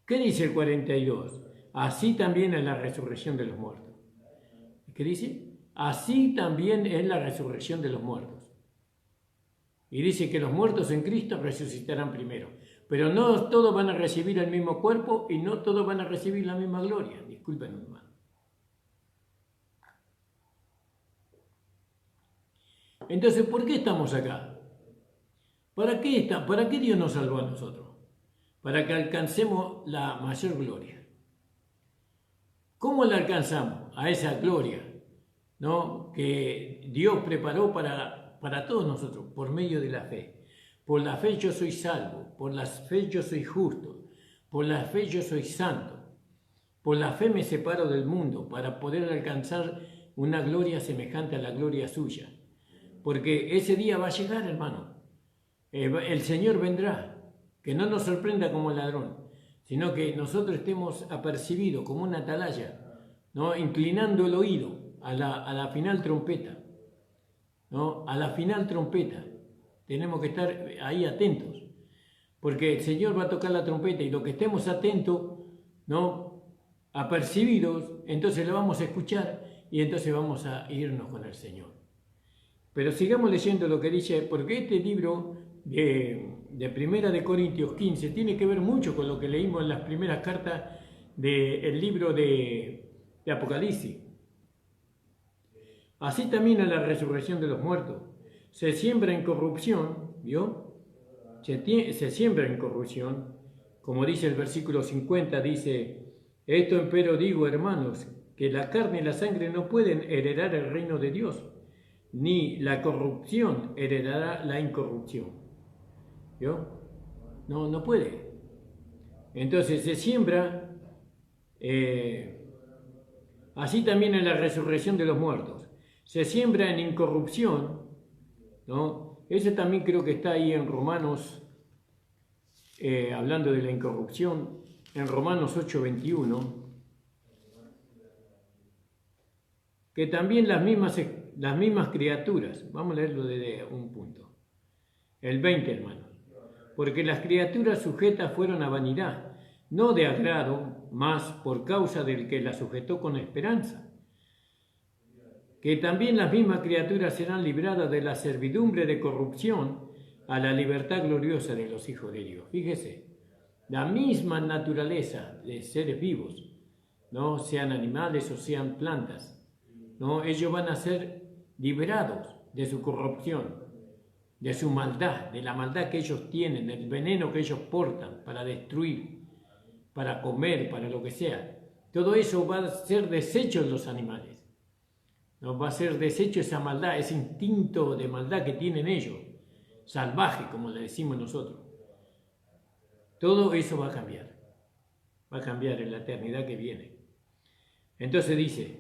¿Qué dice el 42? Así también es la resurrección de los muertos. ¿Qué dice? Así también es la resurrección de los muertos. Y dice que los muertos en Cristo resucitarán primero. Pero no todos van a recibir el mismo cuerpo y no todos van a recibir la misma gloria. Disculpen, hermano. Entonces, ¿por qué estamos acá? ¿Para qué Dios nos salvó a nosotros? Para que alcancemos la mayor gloria. ¿Cómo la alcanzamos? A esa gloria, ¿no? Que Dios preparó para todos nosotros, por medio de la fe. Por la fe yo soy salvo, por la fe yo soy justo, por la fe yo soy santo. Por la fe me separo del mundo para poder alcanzar una gloria semejante a la gloria suya. Porque ese día va a llegar, hermano. El Señor vendrá, que no nos sorprenda como ladrón, sino que nosotros estemos apercibidos como una atalaya, ¿no? Inclinando el oído a la final trompeta, ¿no? A la final trompeta. Tenemos que estar ahí atentos, porque el Señor va a tocar la trompeta y lo que estemos atentos, ¿no? Apercibidos, entonces lo vamos a escuchar y entonces vamos a irnos con el Señor. Pero sigamos leyendo lo que dice, porque este libro de Primera de Corintios 15 tiene que ver mucho con lo que leímos en las primeras cartas del libro de Apocalipsis. Así también a la resurrección de los muertos. Se siembra en corrupción, ¿vio? Se siembra en corrupción, como dice el versículo 50, dice, esto empero digo, hermanos, que la carne y la sangre no pueden heredar el reino de Dios, ni la corrupción heredará la incorrupción. ¿Vio? No puede. Entonces se siembra, así también en la resurrección de los muertos. Se siembra en incorrupción, ¿no? Ese también creo que está ahí en Romanos, hablando de la incorrupción, en Romanos 8:21, que también las mismas criaturas, vamos a leerlo desde un punto, el 20, hermanos, porque las criaturas sujetas fueron a vanidad, no de agrado, mas por causa del que las sujetó con esperanza, que también las mismas criaturas serán libradas de la servidumbre de corrupción a la libertad gloriosa de los hijos de Dios. Fíjese, la misma naturaleza de seres vivos, no sean animales o sean plantas, ¿no? Ellos van a ser liberados de su corrupción, de su maldad, de la maldad que ellos tienen, del veneno que ellos portan para destruir, para comer, para lo que sea. Todo eso va a ser deshecho en los animales. No va a ser deshecho esa maldad, ese instinto de maldad que tienen ellos, salvaje, como le decimos nosotros. Todo eso va a cambiar en la eternidad que viene. Entonces dice,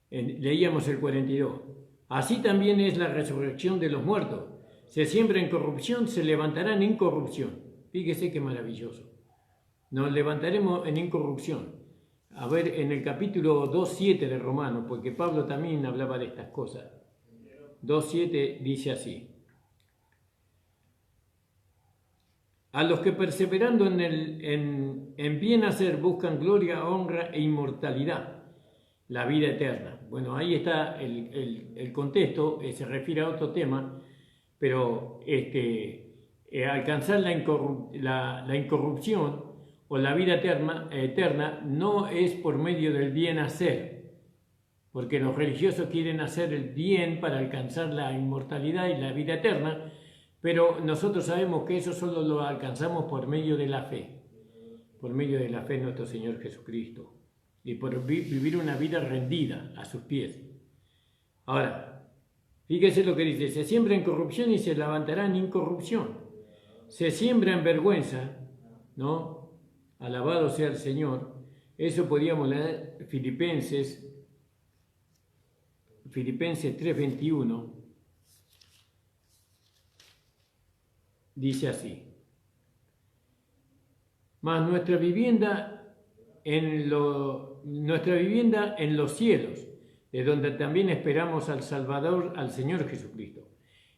leíamos el 42, así también es la resurrección de los muertos. Se siembra en corrupción, se levantarán en incorrupción. Fíjese qué maravilloso. Nos levantaremos en incorrupción. A ver, en el capítulo 2:7 de Romanos, porque Pablo también hablaba de estas cosas. 2:7 dice así. A los que perseverando en bien hacer buscan gloria, honra e inmortalidad, la vida eterna. Bueno, ahí está el contexto, se refiere a otro tema, pero alcanzar la incorrupción o la vida eterna no es por medio del bien hacer, porque los religiosos quieren hacer el bien para alcanzar la inmortalidad y la vida eterna, pero nosotros sabemos que eso solo lo alcanzamos por medio de la fe en nuestro Señor Jesucristo, y por vivir una vida rendida a sus pies. Ahora, fíjese lo que dice: se siembra en corrupción y se levantará en incorrupción. Se siembra en vergüenza, ¿no? Alabado sea el Señor. Eso podíamos leer Filipenses 3:21. Dice así: mas nuestra vivienda en los cielos, de donde también esperamos al Salvador, al Señor Jesucristo,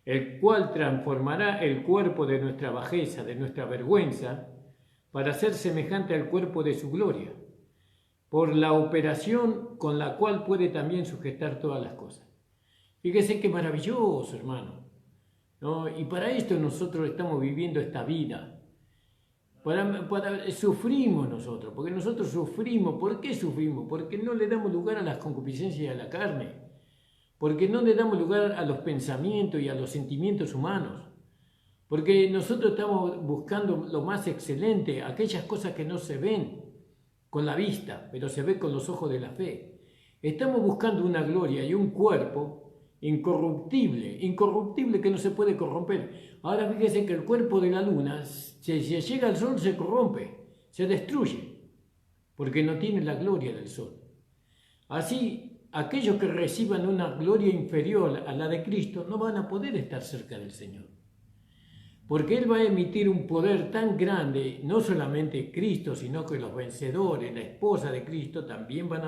el cual transformará el cuerpo de nuestra bajeza, de nuestra vergüenza, para ser semejante al cuerpo de su gloria, por la operación con la cual puede también sujetar todas las cosas. Fíjese qué maravilloso, hermano, ¿no? Y para esto nosotros estamos viviendo esta vida. Sufrimos nosotros, porque nosotros sufrimos. ¿Por qué sufrimos? Porque no le damos lugar a las concupiscencias y a la carne, porque no le damos lugar a los pensamientos y a los sentimientos humanos, porque nosotros estamos buscando lo más excelente, aquellas cosas que no se ven con la vista, pero se ve con los ojos de la fe. Estamos buscando una gloria y un cuerpo incorruptible que no se puede corromper. Ahora fíjense que el cuerpo de la luna, si llega al sol, se corrompe, se destruye, porque no tiene la gloria del sol. Así, aquellos que reciban una gloria inferior a la de Cristo no van a poder estar cerca del Señor, porque Él va a emitir un poder tan grande. No solamente Cristo, sino que los vencedores, la esposa de Cristo, también van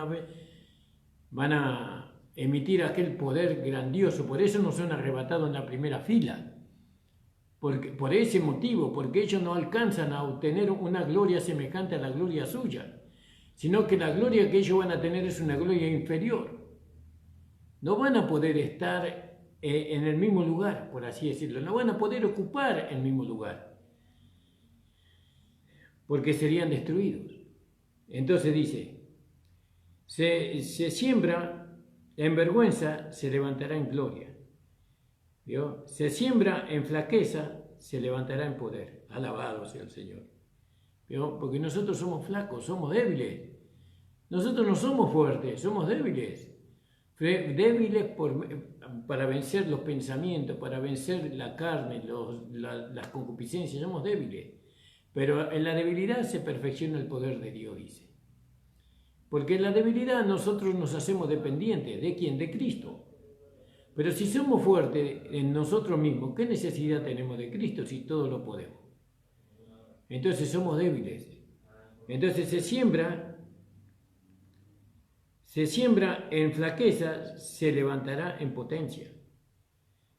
a emitir aquel poder grandioso. Por eso no son arrebatados en la primera fila, por ese motivo, porque ellos no alcanzan a obtener una gloria semejante a la gloria suya, sino que la gloria que ellos van a tener es una gloria inferior. No van a poder estar en el mismo lugar, por así decirlo, no van a poder ocupar el mismo lugar, porque serían destruidos. Entonces dice: se siembra en vergüenza, se levantará en gloria. ¿Vio? Se siembra en flaqueza, se levantará en poder. Alabado sea el Señor. ¿Vio? Porque nosotros somos flacos, somos débiles. Nosotros no somos fuertes, somos débiles. Débiles para vencer los pensamientos, para vencer la carne, las concupiscencias. Somos débiles. Pero en la debilidad se perfecciona el poder de Dios, dice. Porque en la debilidad nosotros nos hacemos dependientes. ¿De quién? De Cristo. Pero si somos fuertes en nosotros mismos, ¿qué necesidad tenemos de Cristo si todo lo podemos? Entonces somos débiles. Entonces se siembra en flaqueza, se levantará en potencia.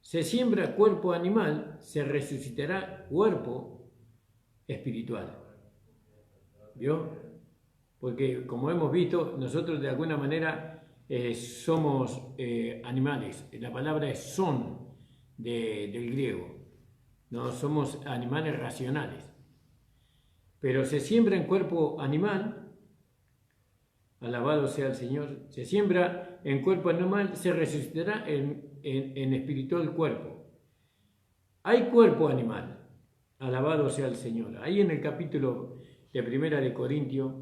Se siembra cuerpo animal, se resucitará cuerpo espiritual. ¿Vio? Porque como hemos visto, nosotros de alguna manera somos animales. La palabra es son del griego. No somos animales racionales. Pero se siembra en cuerpo animal. Alabado sea el Señor. Se siembra en cuerpo animal, se resucitará en espiritual cuerpo. Hay cuerpo animal. Alabado sea el Señor. Ahí en el capítulo de Primera de Corintios,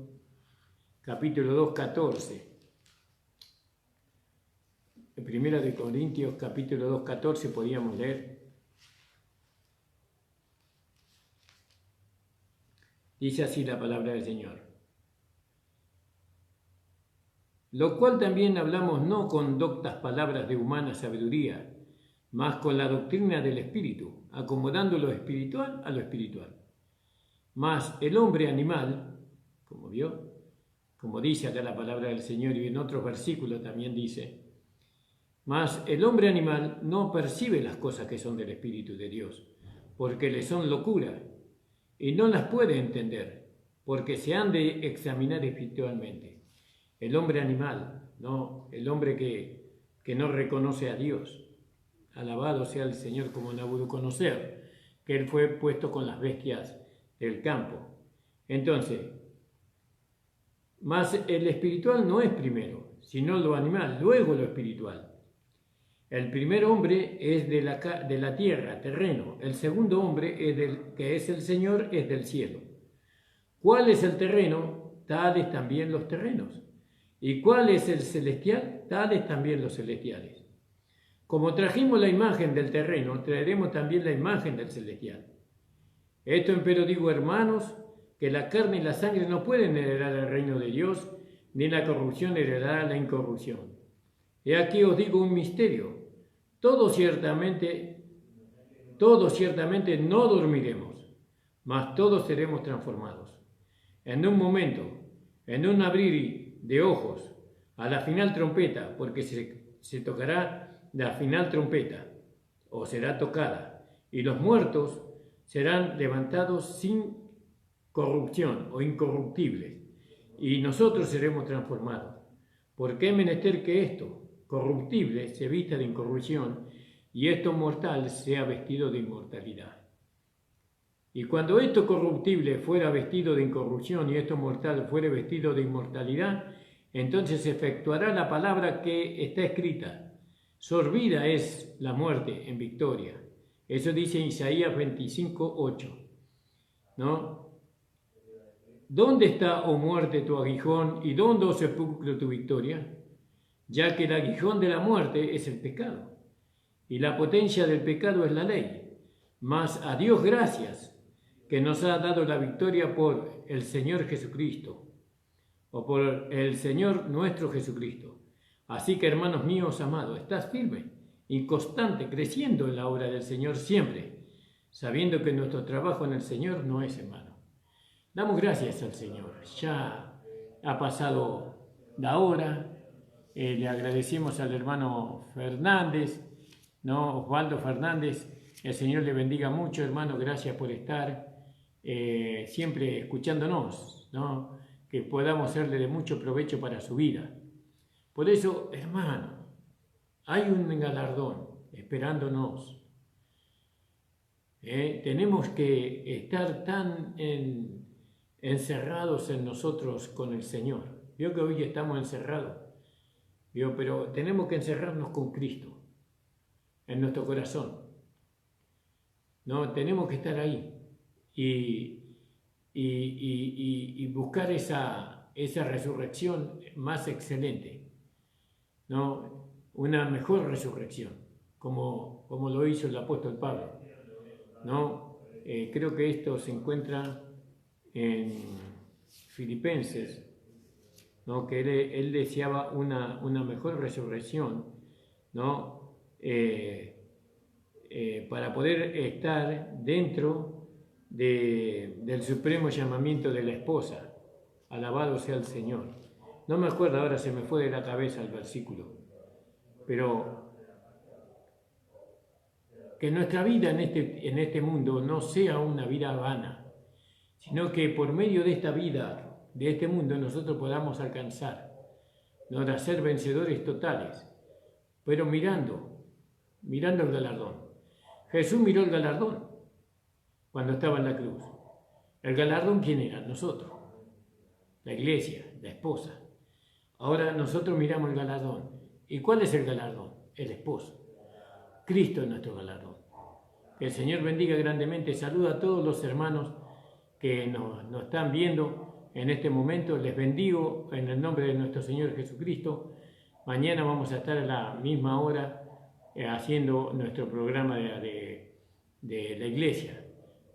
capítulo 2, 14. En Primera de Corintios, capítulo 2, 14, podíamos leer. Dice así la palabra del Señor: lo cual también hablamos no con doctas palabras de humana sabiduría, mas con la doctrina del Espíritu, acomodando lo espiritual a lo espiritual. Mas el hombre animal, como vio, como dice acá la palabra del Señor, y en otros versículos también dice: mas el hombre animal no percibe las cosas que son del Espíritu de Dios, porque le son locura, y no las puede entender, porque se han de examinar espiritualmente. El hombre animal ¿no? El hombre que no reconoce a Dios. Alabado sea el Señor, como Nabucodonosor, que él fue puesto con las bestias del campo. Entonces, más el espiritual no es primero, sino lo animal, luego lo espiritual. El primer hombre es de la tierra, terreno. El segundo hombre, que es el Señor, es del cielo. ¿Cuál es el terreno? Tales también los terrenos. ¿Y cuál es el celestial? Tales también los celestiales. Como trajimos la imagen del terreno, traeremos también la imagen del celestial. Esto empero digo, hermanos, que la carne y la sangre no pueden heredar el reino de Dios, ni la corrupción heredará la incorrupción. He aquí os digo un misterio. Todos ciertamente no dormiremos, mas todos seremos transformados. En un momento, en un abrir de ojos, a la final trompeta, porque se tocará la final trompeta, o será tocada, y los muertos serán levantados sin corrupción o incorruptibles, y nosotros seremos transformados. Porque es menester que esto corruptible se vista de incorrupción y esto mortal sea vestido de inmortalidad. Y cuando esto corruptible fuera vestido de incorrupción y esto mortal fuera vestido de inmortalidad, entonces se efectuará la palabra que está escrita: sorbida es la muerte en victoria. Eso dice Isaías 25:8, ¿no? ¿Dónde está, oh muerte, tu aguijón, y dónde, oh sepulcro, tu victoria? Ya que el aguijón de la muerte es el pecado, y la potencia del pecado es la ley. Mas a Dios gracias, que nos ha dado la victoria por el Señor Jesucristo, o por el Señor nuestro Jesucristo. Así que, hermanos míos amados, estás firme y constante, creciendo en la obra del Señor siempre, sabiendo que nuestro trabajo en el Señor no es en vano. Damos gracias al Señor. Ya ha pasado la hora. Le agradecemos al hermano Fernández, ¿no? Osvaldo Fernández. El Señor le bendiga mucho, hermano. Gracias por estar siempre escuchándonos, ¿no? Que podamos serle de mucho provecho para su vida. Por eso, hermano, hay un galardón esperándonos. Tenemos que estar tan encerrados en nosotros con el Señor. Veo que hoy estamos encerrados. Pero tenemos que encerrarnos con Cristo en nuestro corazón. No, tenemos que estar ahí y buscar esa resurrección más excelente, ¿no? Una mejor resurrección, como lo hizo el apóstol Pablo, ¿no? Creo que esto se encuentra en Filipenses, ¿no? Que él deseaba una mejor resurrección, ¿no? Para poder estar dentro del supremo llamamiento de la esposa. Alabado sea el Señor. No me acuerdo ahora, se me fue de la cabeza el versículo, pero que nuestra vida en este mundo no sea una vida vana, sino que por medio de esta vida, de este mundo, nosotros podamos alcanzar, ¿no?, a ser vencedores totales, pero mirando el galardón. Jesús miró el galardón cuando estaba en la cruz. ¿El galardón quién era? Nosotros, la iglesia, la esposa. Ahora nosotros miramos el galardón. ¿Y cuál es el galardón? El esposo. Cristo es nuestro galardón. Que el Señor bendiga grandemente. Saluda a todos los hermanos que nos están viendo en este momento. Les bendigo en el nombre de nuestro Señor Jesucristo. Mañana vamos a estar a la misma hora haciendo nuestro programa de la iglesia.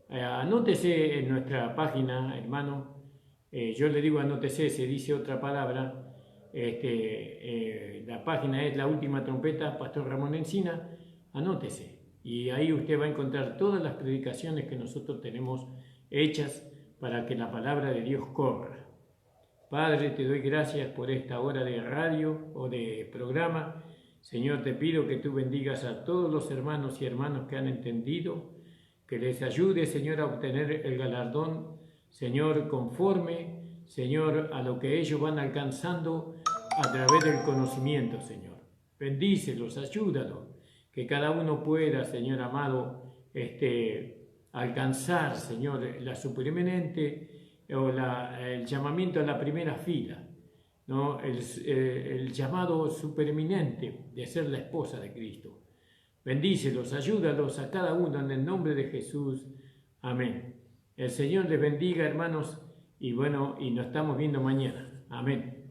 Anótese en nuestra página, hermano. Yo le digo anótese, se dice otra palabra. La página es La Última Trompeta, Pastor Ramón Encina. Anótese y ahí usted va a encontrar todas las predicaciones que nosotros tenemos hechas para que la palabra de Dios corra. Padre, te doy gracias por esta hora de radio o de programa. Señor, te pido que tú bendigas a todos los hermanos y hermanas que han entendido, que les ayude, Señor, a obtener el galardón, Señor, conforme, Señor, a lo que ellos van alcanzando a través del conocimiento, Señor. Bendícelos, ayúdalos, que cada uno pueda, Señor amado, alcanzar, Señor, la supereminente o el llamamiento a la primera fila, ¿no? El llamado supereminente de ser la esposa de Cristo. Bendícelos, ayúdalos a cada uno en el nombre de Jesús. Amén. El Señor les bendiga, hermanos, y bueno, y nos estamos viendo mañana. Amén.